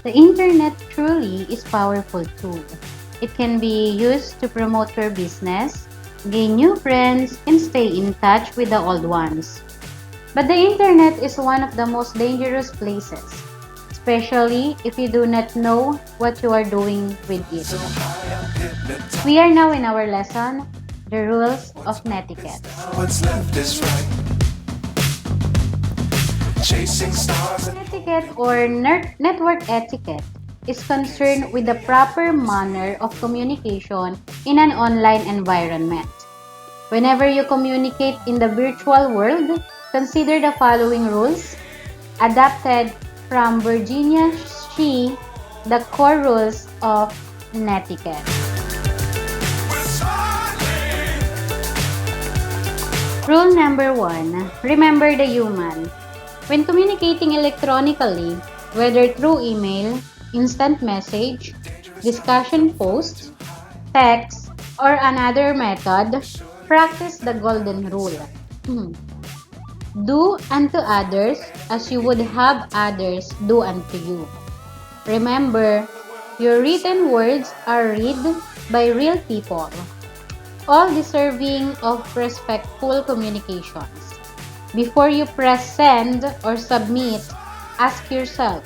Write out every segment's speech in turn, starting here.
The internet truly is a powerful tool. It can be used to promote your business, gain new friends, and stay in touch with the old ones. But the internet is one of the most dangerous places, especially if you do not know what you are doing with it. We are now in our lesson, the rules of netiquette. What's left is right. Chasing stars. Netiquette or network etiquette is concerned with the proper manner of communication in an online environment. Whenever you communicate in the virtual world, consider the following rules, adapted from Virginia Shee, the core rules of netiquette. Rule number 1, remember the human. When communicating electronically, whether through email, instant message, discussion post, text, or another method, practice the golden rule. Do unto others as you would have others do unto you. Remember, your written words are read by real people, all deserving of respectful communications. Before you press send or submit, ask yourself,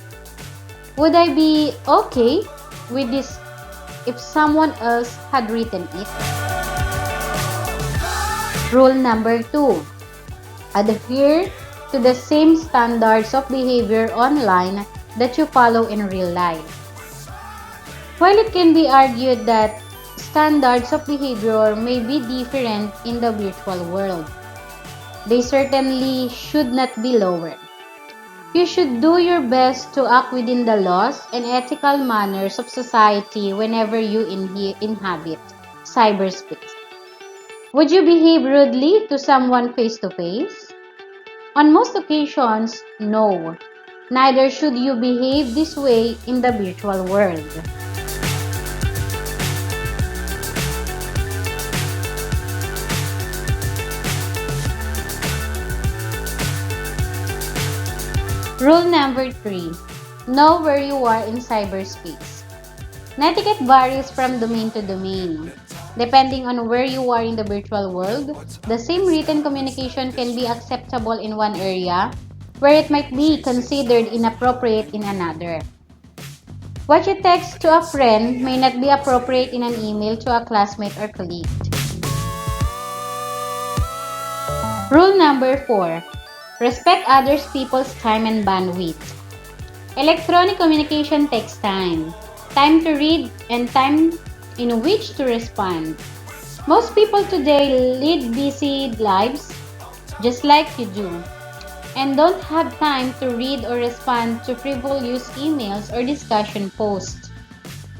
would I be okay with this if someone else had written it? Rule number 2. Adhere to the same standards of behavior online that you follow in real life. While it can be argued that standards of behavior may be different in the virtual world, they certainly should not be lowered. You should do your best to act within the laws and ethical manners of society whenever you inhabit cyberspace. Would you behave rudely to someone face to face? On most occasions, no. Neither should you behave this way in the virtual world. Rule number 3. Know where you are in cyberspace. Netiquette varies from domain to domain. Depending on where you are in the virtual world, the same written communication can be acceptable in one area, where it might be considered inappropriate in another. What you text to a friend may not be appropriate in an email to a classmate or colleague. Rule number 4. Respect others people's time and bandwidth. Electronic communication takes time. Time to read and time in which to respond. Most people today lead busy lives just like you do and don't have time to read or respond to frivolous emails or discussion posts.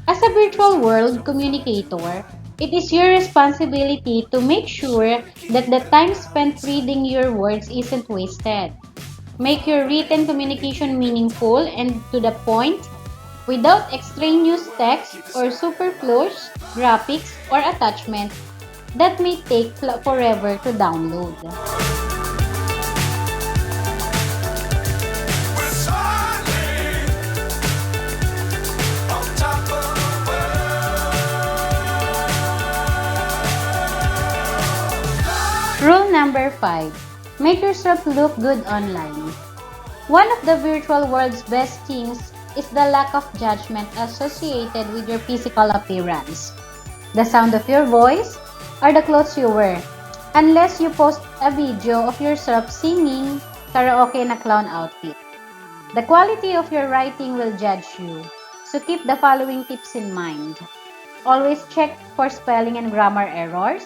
As a virtual world communicator, it is your responsibility to make sure that the time spent reading your words isn't wasted. Make your written communication meaningful and to the point, without extraneous text or superfluous graphics or attachments that may take forever to download. Rule number 5. Make yourself look good online. One of the virtual world's best things is the lack of judgment associated with your physical appearance, the sound of your voice, or the clothes you wear, unless you post a video of yourself singing karaoke in a clown outfit. The quality of your writing will judge you, so keep the following tips in mind. Always check for spelling and grammar errors.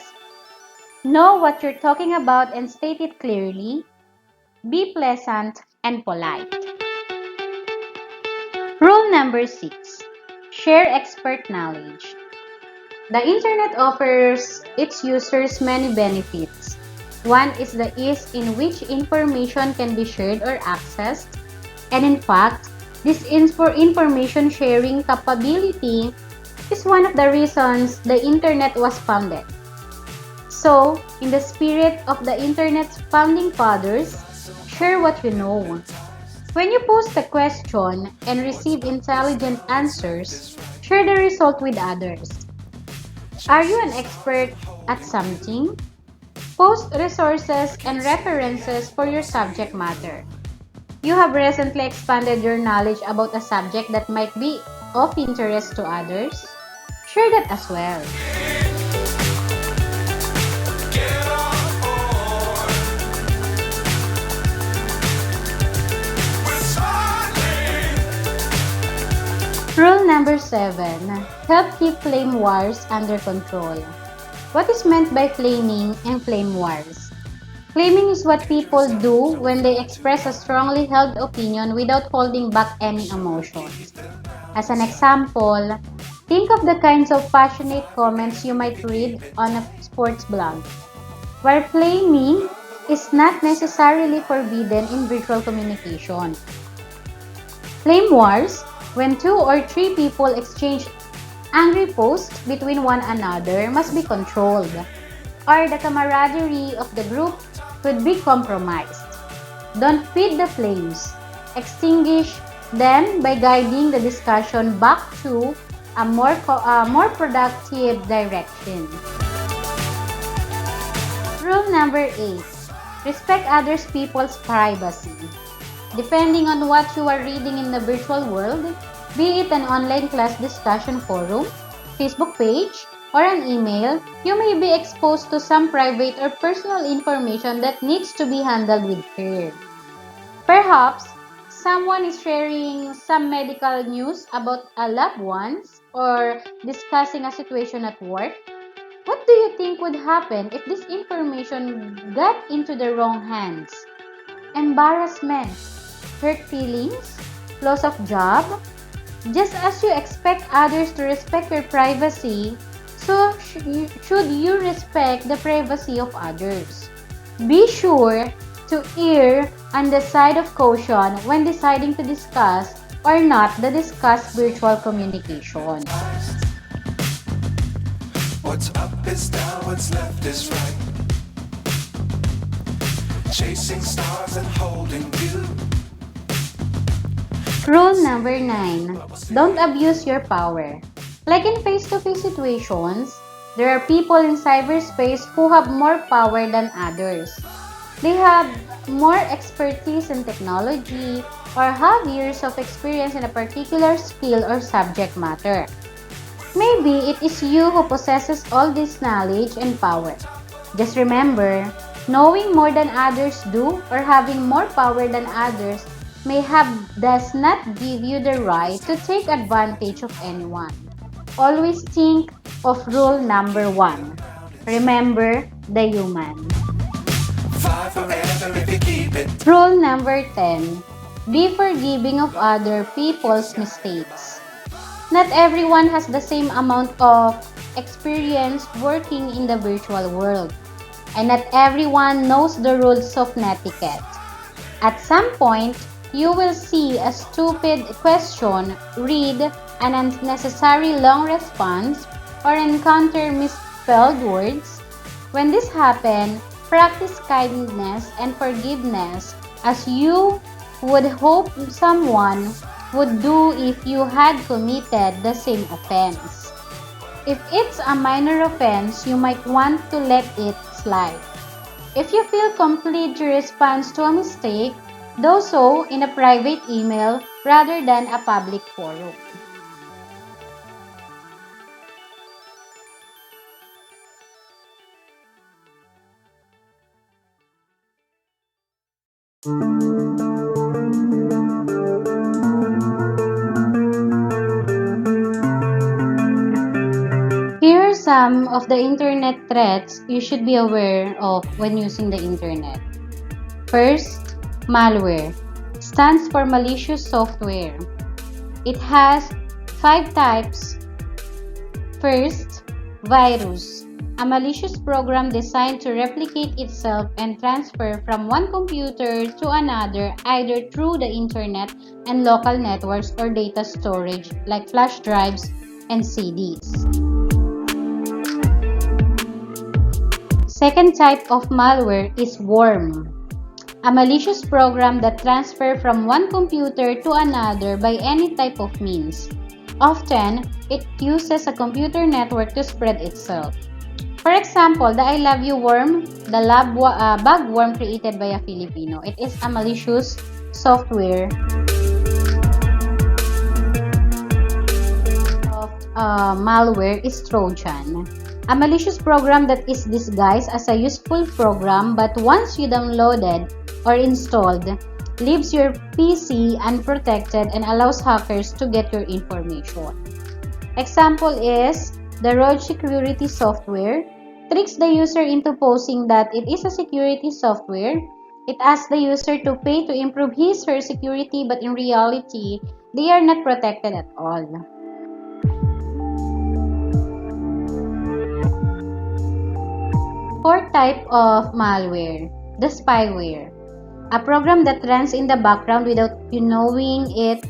Know what you're talking about and state it clearly. Be pleasant and polite. Rule number 6. Share expert knowledge. The internet offers its users many benefits. One is the ease in which information can be shared or accessed. And in fact, this information sharing capability is one of the reasons the internet was founded. So, in the spirit of the internet's founding fathers, share what you know. When you post a question and receive intelligent answers, share the result with others. Are you an expert at something? Post resources and references for your subject matter. You have recently expanded your knowledge about a subject that might be of interest to others? Share that as well. Get on board. We're smiling. Rule number 7. Help keep flame wars under control. What is meant by flaming and flame wars? Flaming is what people do when they express a strongly held opinion without holding back any emotions. As an example, think of the kinds of passionate comments you might read on a sports blog. While flaming is not necessarily forbidden in virtual communication. Flame wars, when 2 or 3 people exchange angry posts between one another, must be controlled, or the camaraderie of the group could be compromised. Don't feed the flames. Extinguish them by guiding the discussion back to a more productive direction. Rule number 8. Respect others people's privacy. Depending on what you are reading in the virtual world, be it an online class discussion forum, Facebook page, or an email, you may be exposed to some private or personal information that needs to be handled with care. Perhaps, someone is sharing some medical news about a loved ones or discussing a situation at work. What do you think would happen if this information got into the wrong hands? Embarrassment, hurt feelings, loss of job. Just as you expect others to respect your privacy, so should you respect the privacy of others. Be sure to err on the side of caution when deciding to discuss or not the discuss virtual communication. What's up is down, what's left is right. Chasing stars and holding you. Rule number 9. Don't abuse your power. Like in face-to-face situations, there are people in cyberspace who have more power than others. They have more expertise in technology or have years of experience in a particular skill or subject matter. Maybe it is you who possesses all this knowledge and power. Just remember, knowing more than others do or having more power than others does not give you the right to take advantage of anyone. Always think of rule number 1. Remember the human. Fly forever if you keep it. Rule number 10. Be forgiving of other people's mistakes. Not everyone has the same amount of experience working in the virtual world, and not everyone knows the rules of Netiquette. At some point, you will see a stupid question, read an unnecessary long response, or encounter misspelled words. When this happens, practice kindness and forgiveness as you would hope someone would do if you had committed the same offense. If it's a minor offense, you might want to let it slide. If you feel complete your response to a mistake, do so in a private email rather than a public forum. Here are some of the internet threats you should be aware of when using the internet. First, malware stands for malicious software. It has 5 types. First, virus, a malicious program designed to replicate itself and transfer from one computer to another either through the internet and local networks or data storage like flash drives and CDs. Second type of malware is worm, A malicious program that transfers from one computer to another by any type of means. Often, it uses a computer network to spread itself. For example, the I Love You worm, the bug worm created by a Filipino. It is a malicious software of malware is Trojan. A malicious program that is disguised as a useful program but once you downloaded or installed, leaves your PC unprotected and allows hackers to get your information. Example is the Road Security software tricks the user into posing that it is a security software. It asks the user to pay to improve his or her security, but in reality, they are not protected at all. Fourth type of malware, the spyware. A program that runs in the background without you knowing it,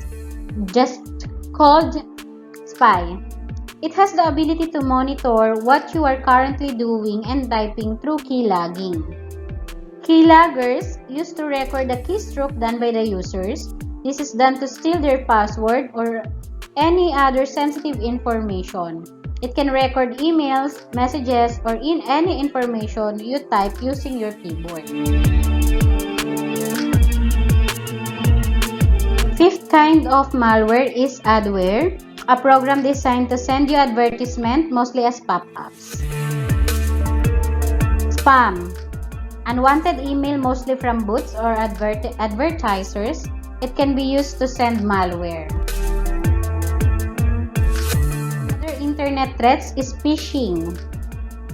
just called spy. It has the ability to monitor what you are currently doing and typing through keylogging. Keyloggers used to record the keystroke done by the users. This is done to steal their password or any other sensitive information. It can record emails, messages, or in any information you type using your keyboard. Fifth kind of malware is adware, a program designed to send you advertisement mostly as pop-ups. Spam, unwanted email mostly from bots or advertisers. It can be used to send malware. Other internet threats is phishing.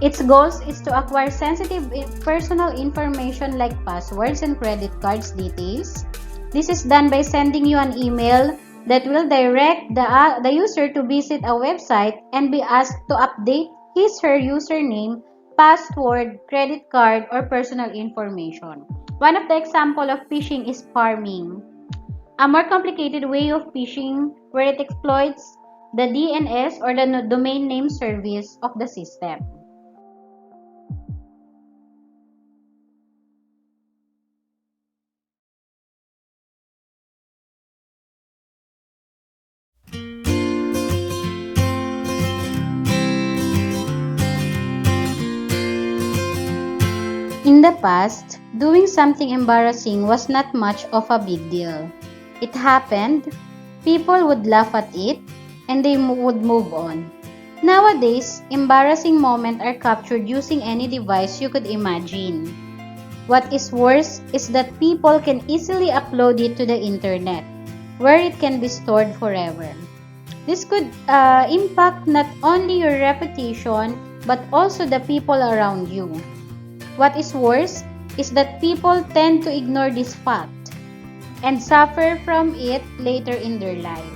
Its goals is to acquire sensitive personal information like passwords and credit cards details. This is done by sending you an email that will direct the user to visit a website and be asked to update his or her username, password, credit card, or personal information. One of the examples of phishing is farming, a more complicated way of phishing where it exploits the DNS or the domain name service of the system. In the past, doing something embarrassing was not much of a big deal. It happened, people would laugh at it, and they would move on. Nowadays, embarrassing moments are captured using any device you could imagine. What is worse is that people can easily upload it to the internet, where it can be stored forever. This could impact not only your reputation, but also the people around you. What is worse is that people tend to ignore this fact and suffer from it later in their life.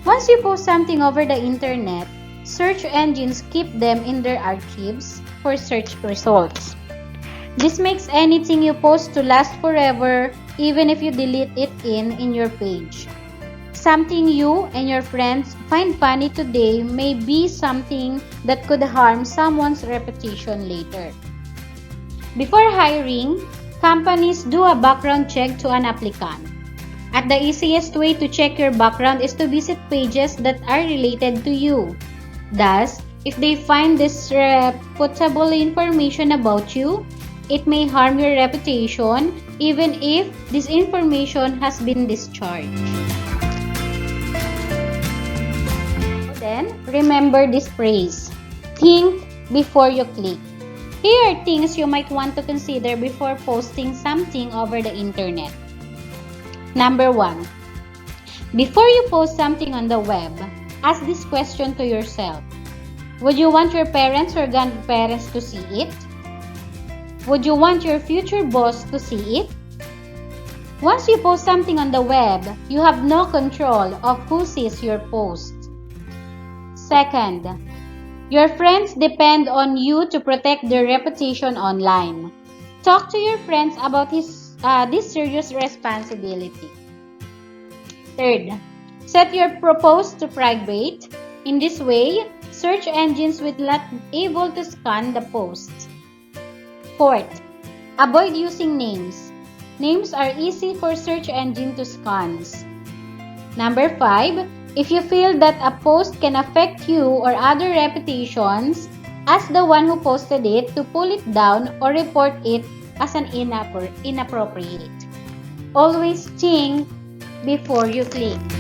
Once you post something over the internet, search engines keep them in their archives for search results. This makes anything you post to last forever even if you delete it in your page. Something you and your friends find funny today may be something that could harm someone's reputation later. Before hiring, companies do a background check to an applicant. And the easiest way to check your background is to visit pages that are related to you. Thus, if they find disreputable information about you, it may harm your reputation even if this information has been discharged. Then, remember this phrase: think before you click. Here are things you might want to consider before posting something over the internet. Number 1. Before you post something on the web, ask this question to yourself. Would you want your parents or grandparents to see it? Would you want your future boss to see it? Once you post something on the web, you have no control of who sees your post. Second, your friends depend on you to protect their reputation online. Talk to your friends about this serious responsibility. Third, set your post to private. In this way, search engines will not be able to scan the post. Fourth, avoid using names. Names are easy for search engine to scan. Number 5, if you feel that a post can affect you or other reputations, ask the one who posted it to pull it down or report it as an inappropriate. Always think before you click.